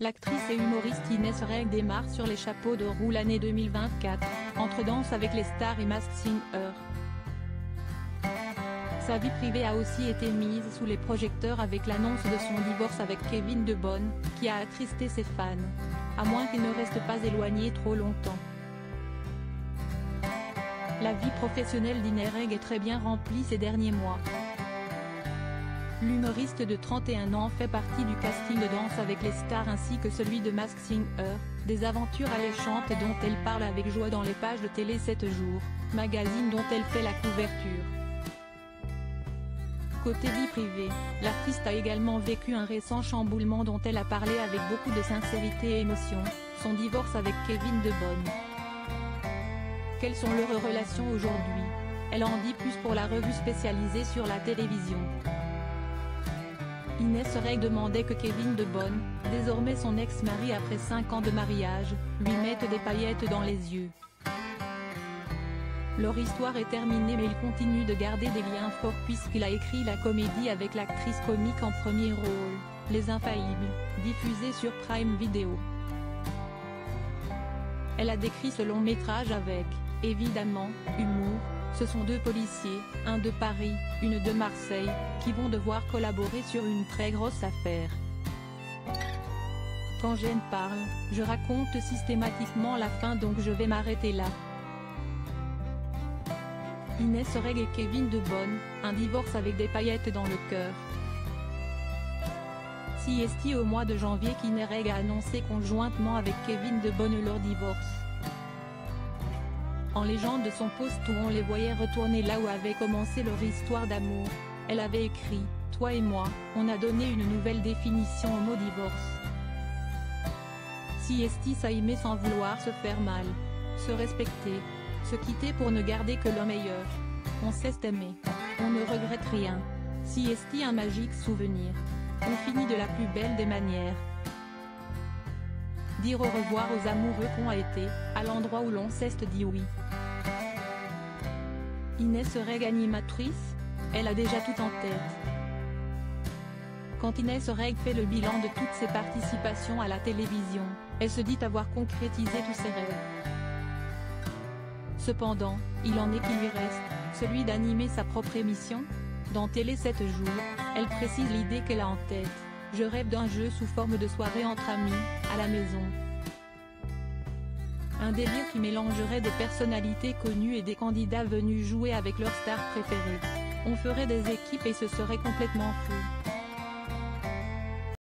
L'actrice et humoriste Inès Reg démarre sur les chapeaux de roue l'année 2024, entre Danse avec les stars et Masked Singer. Sa vie privée a aussi été mise sous les projecteurs avec l'annonce de son divorce avec Kevin De Bonne, qui a attristé ses fans. À moins qu'il ne reste pas éloigné trop longtemps. La vie professionnelle d'Inès Reg est très bien remplie ces derniers mois. L'humoriste de 31 ans fait partie du casting de Danse avec les stars ainsi que celui de Masked Singer, des aventures alléchantes dont elle parle avec joie dans les pages de Télé 7 jours, magazine dont elle fait la couverture. Côté vie privée, l'artiste a également vécu un récent chamboulement dont elle a parlé avec beaucoup de sincérité et émotion, son divorce avec Kevin De Bonne. Quelles sont leurs relations aujourd'hui? Elle en dit plus pour la revue spécialisée sur la télévision. Inès Reg demandait que Kevin De Bonne, désormais son ex-mari après 5 ans de mariage, lui mette des paillettes dans les yeux. Leur histoire est terminée mais il continue de garder des liens forts puisqu'il a écrit la comédie avec l'actrice comique en premier rôle, Les Infaillibles, diffusée sur Prime Video. Elle a décrit ce long métrage avec, évidemment, humour. Ce sont deux policiers, un de Paris, une de Marseille, qui vont devoir collaborer sur une très grosse affaire. Quand j'en parle, je raconte systématiquement la fin donc je vais m'arrêter là. Inès Reg et Kevin De Bonne, un divorce avec des paillettes dans le cœur. CST au mois de janvier qu'Inès Reg a annoncé conjointement avec Kevin De Bonne leur divorce. En légende de son post où on les voyait retourner là où avait commencé leur histoire d'amour, elle avait écrit « Toi et moi, on a donné une nouvelle définition au mot divorce. CST s'aimer sans vouloir se faire mal, se respecter, se quitter pour ne garder que le meilleur. On sait s'aimer, on ne regrette rien. CST un magique souvenir. On finit de la plus belle des manières. Dire au revoir aux amoureux qu'on a été, à l'endroit où l'on s'est dit oui. » Inès Reg animatrice, elle a déjà tout en tête. Quand Inès Reg fait le bilan de toutes ses participations à la télévision, elle se dit avoir concrétisé tous ses rêves. Cependant, il en est qui lui reste, celui d'animer sa propre émission. Dans Télé 7 jours, elle précise l'idée qu'elle a en tête. Je rêve d'un jeu sous forme de soirée entre amis, à la maison. Un délire qui mélangerait des personnalités connues et des candidats venus jouer avec leurs stars préférées. On ferait des équipes et ce serait complètement fou.